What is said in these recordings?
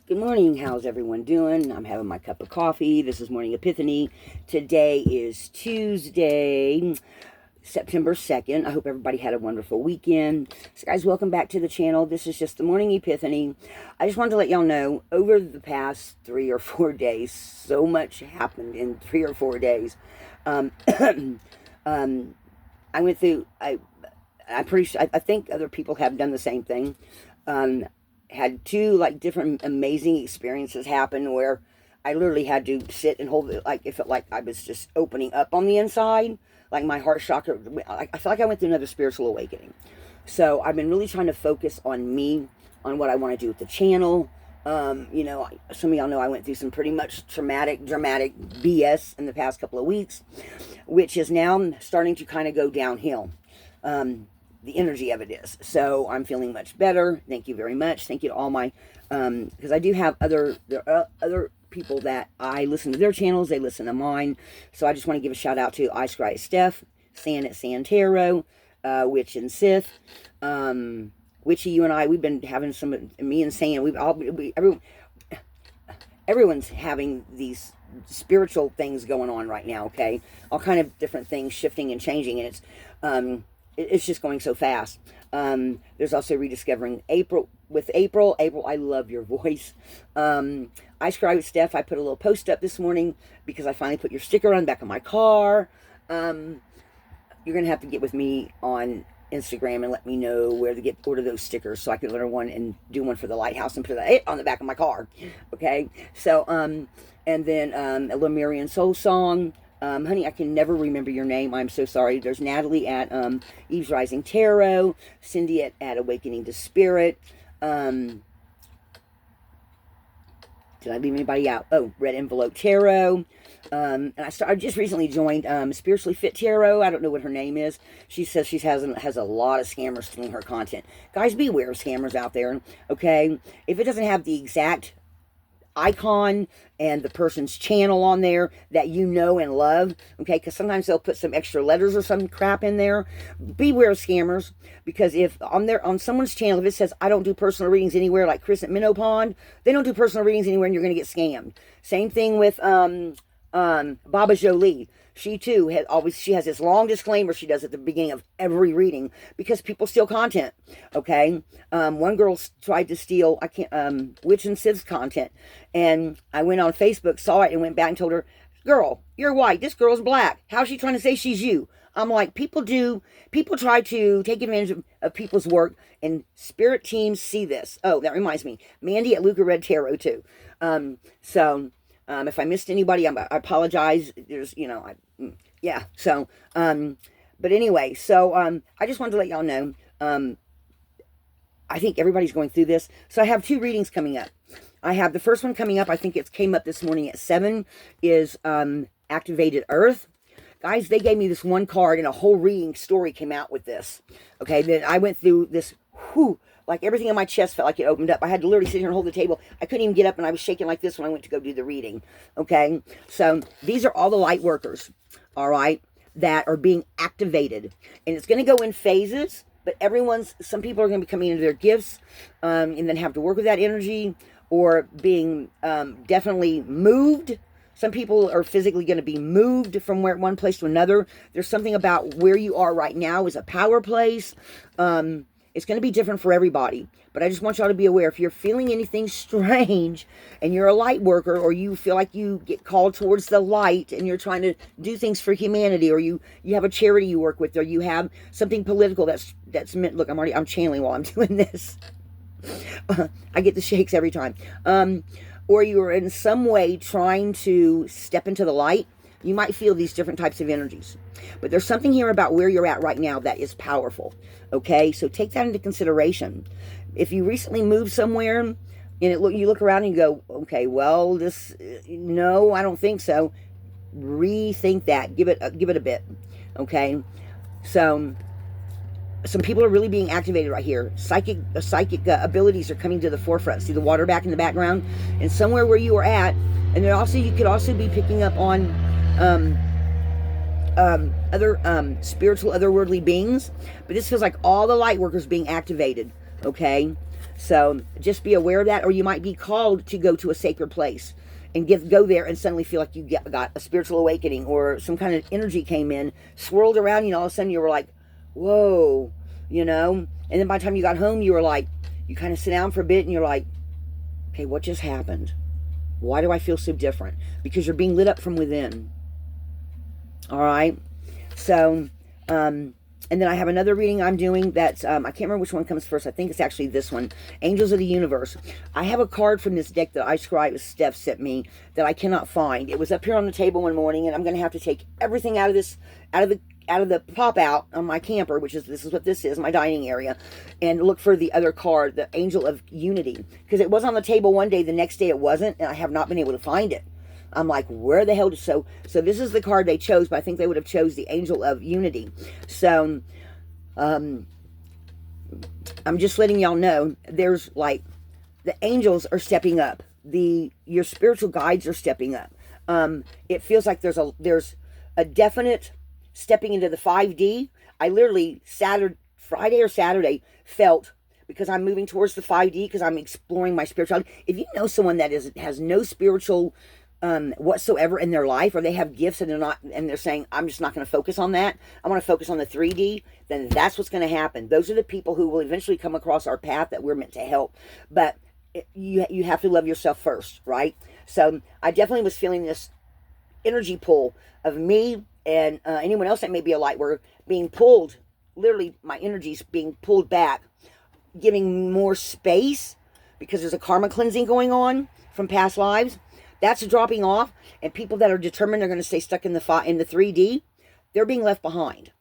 Good morning. How's everyone doing? I'm having my cup of coffee. This is Morning Epiphany. Today is Tuesday, September 2nd. I hope everybody had a wonderful weekend. So guys, welcome back to the channel. This is just the Morning Epiphany. I just wanted to let y'all know, over the past 3 or 4 days, so much happened in 3 or 4 days. I went through, I think other people have done the same thing. Had two different amazing experiences happen where I literally had to sit and hold it, it felt like I was just opening up on the inside, like my heart chakra. I feel like I went through another spiritual awakening. So I've been really trying to focus on me, on what I want to do with the channel. Some of y'all know I went through some pretty much dramatic BS in the past couple of weeks, which is now starting to kind of go downhill. The energy of it is. So I'm feeling much better. Thank you very much. Thank you to all my, because I do have other people that I listen to their channels. They listen to mine. So I just want to give a shout out to Ice Steph, San at Santero, Witch and Sith, Witchy. You and I, we've been having me and San, everyone's having these spiritual things going on right now. Okay, all kind of different things shifting and changing, and it's just going so fast. There's also rediscovering April. With April, I love your voice. Ice Cry with Steph, I put a little post up this morning because I finally put your sticker on the back of my car. You're going to have to get with me on Instagram and let me know where to order those stickers so I can order one and do one for the lighthouse and put it on the back of my car. Okay? So, and then a Lemurian Soul Song. Honey, I can never remember your name. I'm so sorry. There's Natalie at Eve's Rising Tarot, Cindy at Awakening to Spirit. Did I leave anybody out? Oh, Red Envelope Tarot. And I just recently joined Spiritually Fit Tarot. I don't know what her name is. She says she has a lot of scammers stealing her content. Guys, beware of scammers out there, okay? If it doesn't have the exact icon and the person's channel on there that you know and love, okay, because sometimes they'll put some extra letters or some crap in there. Beware of scammers, because if on someone's channel, if it says I don't do personal readings anywhere, like Chris at Minnow Pond, they don't do personal readings anywhere, and you're going to get scammed. Same thing with Baba Jolie. She too has this long disclaimer she does at the beginning of every reading because people steal content. Okay, one girl tried to steal Witch and Sid's content, and I went on Facebook, saw it, and went back and told her, "Girl, you're white. This girl's black. How's she trying to say she's you?" I'm like, people try to take advantage of people's work, and spirit teams see this. Oh, that reminds me, Mandy at Luca Red Tarot too. If I missed anybody, I apologize. There's, yeah. So, but anyway, I just wanted to let y'all know, I think everybody's going through this. So I have 2 readings coming up. I have the first one coming up. I think it came up this morning at 7, is, Activated Earth. Guys, they gave me this one card and a whole reading story came out with this. Okay. Then I went through this, like everything in my chest felt like it opened up. I had to literally sit here and hold the table. I couldn't even get up, and I was shaking like this when I went to go do the reading. Okay? So these are all the light workers, all right, that are being activated. And it's going to go in phases, but some people are going to be coming into their gifts and then have to work with that energy, or being definitely moved. Some people are physically going to be moved from one place to another. There's something about where you are right now is a power place. It's going to be different for everybody, but I just want y'all to be aware. If you're feeling anything strange and you're a light worker, or you feel like you get called towards the light and you're trying to do things for humanity, or you have a charity you work with, or you have something political that's meant, look, I'm channeling while I'm doing this. I get the shakes every time. Or you're in some way trying to step into the light, you might feel these different types of energies. But there's something here about where you're at right now that is powerful. Okay, so take that into consideration. If you recently moved somewhere and you look around and you go, okay, well, no, I don't think so. Rethink that. Give it a bit. Okay, so some people are really being activated right here. Psychic abilities are coming to the forefront. See the water back in the background, and somewhere where you are at, and you could also be picking up on other spiritual, otherworldly beings. But this feels like all the light workers being activated. Okay, So just be aware of that, or you might be called to go to a sacred place and go there and suddenly feel like you got a spiritual awakening, or some kind of energy came in, swirled around you, and all of a sudden you were like, whoa, you know? And then by the time you got home, you were like, you kind of sit down for a bit and you're like, okay, what just happened? Why do I feel so different? Because you're being lit up from within. All right? So, and then I have another reading I'm doing that's, I can't remember which one comes first. I think it's actually this one, Angels of the Universe. I have a card from this deck that Steph sent me that I cannot find. It was up here on the table one morning, and I'm going to have to take everything out of this, out of the pop out on my camper, which is, this is what this is, my dining area, and look for the other card, the Angel of Unity. Because it was on the table one day, the next day it wasn't, and I have not been able to find it. I'm like, where the hell? So this is the card they chose, but I think they would have chose the Angel of Unity. So, I'm just letting y'all know, there's like, the angels are stepping up. Your spiritual guides are stepping up. It feels like there's a definite stepping into the 5D. I literally Friday or Saturday felt, because I'm moving towards the 5D, because I'm exploring my spirituality. If you know someone that has no spiritual whatsoever in their life, or they have gifts and they're saying, I'm just not going to focus on that, I want to focus on the 3D, then that's what's going to happen. Those are the people who will eventually come across our path that we're meant to help. But you have to love yourself first, right? So I definitely was feeling this energy pull of me and anyone else that may be a light. We're being pulled, literally my energy's being pulled back, giving more space, because there's a karma cleansing going on from past lives. That's dropping off, and people that are determined they're going to stay stuck in the 3D, they're being left behind.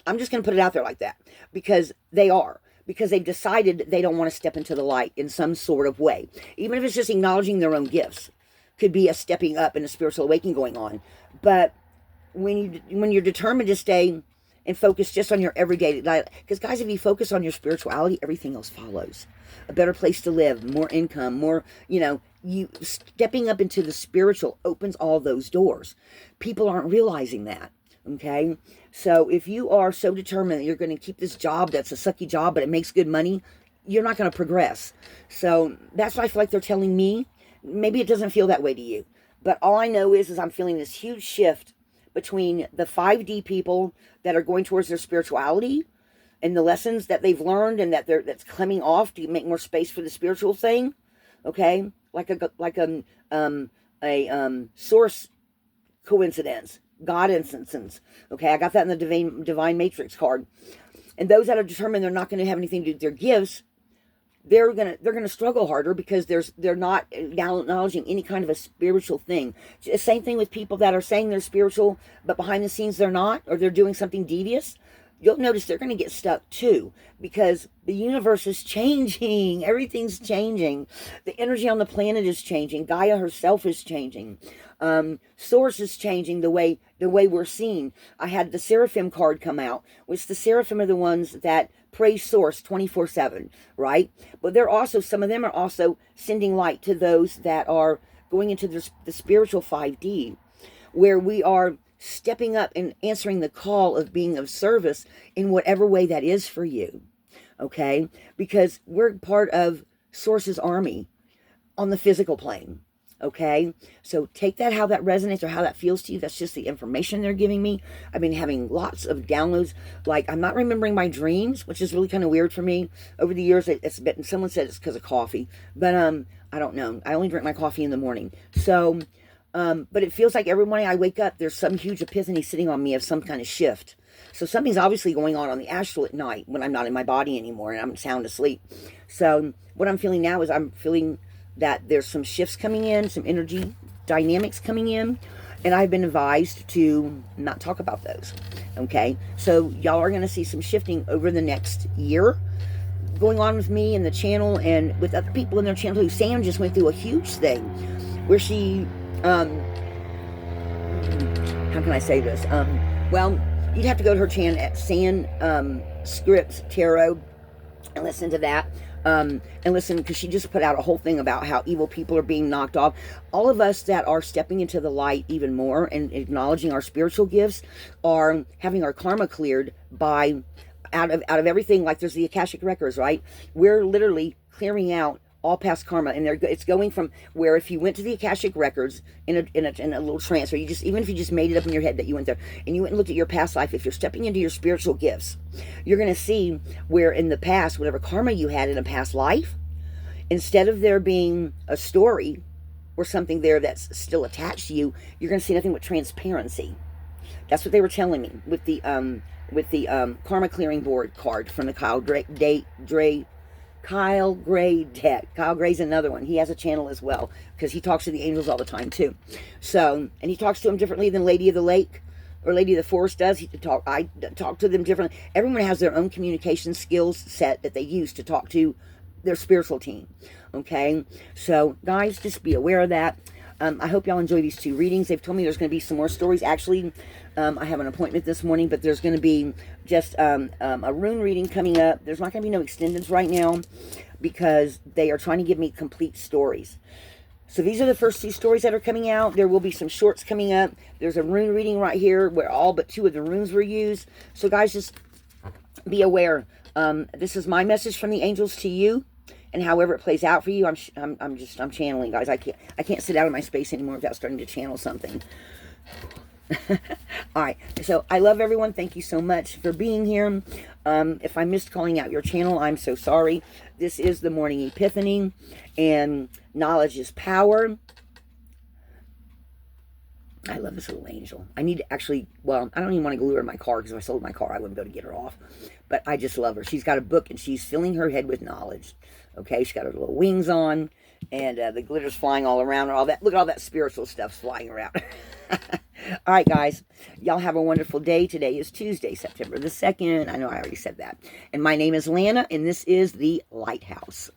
I'm just going to put it out there like that, because they've decided they don't want to step into the light in some sort of way. Even if it's just acknowledging their own gifts, could be a stepping up and a spiritual awakening going on. But when you're determined to stay and focus just on your everyday life, because guys, if you focus on your spirituality, everything else follows. A better place to live, more income, more, you stepping up into the spiritual opens all those doors. People aren't realizing that, okay? So if you are so determined that you're going to keep this job that's a sucky job, but it makes good money, you're not going to progress. So that's what I feel like they're telling me. Maybe it doesn't feel that way to you. But all I know is I'm feeling this huge shift between the 5D people that are going towards their spirituality and the lessons that they've learned, and that's coming off to make more space for the spiritual thing, okay? Like a source coincidence, God instances, okay? I got that in the divine matrix card. And those that are determined they're not going to have anything to do with their gifts, they're gonna struggle harder, because they're not acknowledging any kind of a spiritual thing. Same thing with people that are saying they're spiritual, but behind the scenes they're not, or they're doing something devious. You'll notice they're going to get stuck too, because the universe is changing. Everything's changing. The energy on the planet is changing. Gaia herself is changing. Source is changing the way we're seen. I had the Seraphim card come out, which the Seraphim are the ones that praise Source 24/7, right? But some of them are also sending light to those that are going into the spiritual 5D, where we are stepping up and answering the call of being of service in whatever way that is for you, okay? Because we're part of Source's army on the physical plane, okay? So take that, how that resonates or how that feels to you. That's just the information they're giving me. I've been having lots of downloads. Like, I'm not remembering my dreams, which is really kind of weird for me. Over the years, someone said it's because of coffee, but I don't know. I only drink my coffee in the morning. So, but it feels like every morning I wake up, there's some huge epiphany sitting on me of some kind of shift. So something's obviously going on the astral at night when I'm not in my body anymore and I'm sound asleep. So what I'm feeling now is I'm feeling that there's some shifts coming in, some energy dynamics coming in, and I've been advised to not talk about those, okay? So y'all are going to see some shifting over the next year going on with me and the channel and with other people in their channel too. Sam just went through a huge thing where she... how can I say this? Well, you'd have to go to her channel at San Scripts Tarot and listen to that. And listen, because she just put out a whole thing about how evil people are being knocked off. All of us that are stepping into the light even more and acknowledging our spiritual gifts are having our karma cleared by out of everything. Like there's the Akashic records, right? We're literally clearing out all past karma, and it's going from where if you went to the Akashic records in a little trance, or you just, even if you just made it up in your head that you went there and you went and looked at your past life, if you're stepping into your spiritual gifts, you're going to see where in the past, whatever karma you had in a past life, instead of there being a story or something there that's still attached to you, you're going to see nothing but transparency. That's what they were telling me with the karma clearing board card from the Kyle Gray deck. Kyle Gray's another one. He has a channel as well, because he talks to the angels all the time too. So, and he talks to them differently than Lady of the Lake or Lady of the Forest does. I talk to them differently. Everyone has their own communication skills set that they use to talk to their spiritual team. Okay, so guys, just be aware of that. I hope y'all enjoy these 2 readings. They've told me there's going to be some more stories. Actually, I have an appointment this morning, but there's going to be just a rune reading coming up. There's not going to be no extendeds right now because they are trying to give me complete stories. So these are the first 2 stories that are coming out. There will be some shorts coming up. There's a rune reading right here where all but 2 of the runes were used. So guys, just be aware. This is my message from the angels to you. And however it plays out for you, I'm channeling, guys. I can't sit out of my space anymore without starting to channel something. All right. So I love everyone. Thank you so much for being here. If I missed calling out your channel, I'm so sorry. This is the Morning Epiphany, and knowledge is power. I love this little angel. I need to actually, well, I don't even want to glue her in my car, because if I sold my car, I wouldn't be able to get her off. But I just love her. She's got a book, and she's filling her head with knowledge. Okay, she's got her little wings on, and the glitter's flying all around her. All that, look at all that spiritual stuff flying around. All right, guys. Y'all have a wonderful day. Today is Tuesday, September the 2nd. I know I already said that. And my name is Lana, and this is the Lighthouse.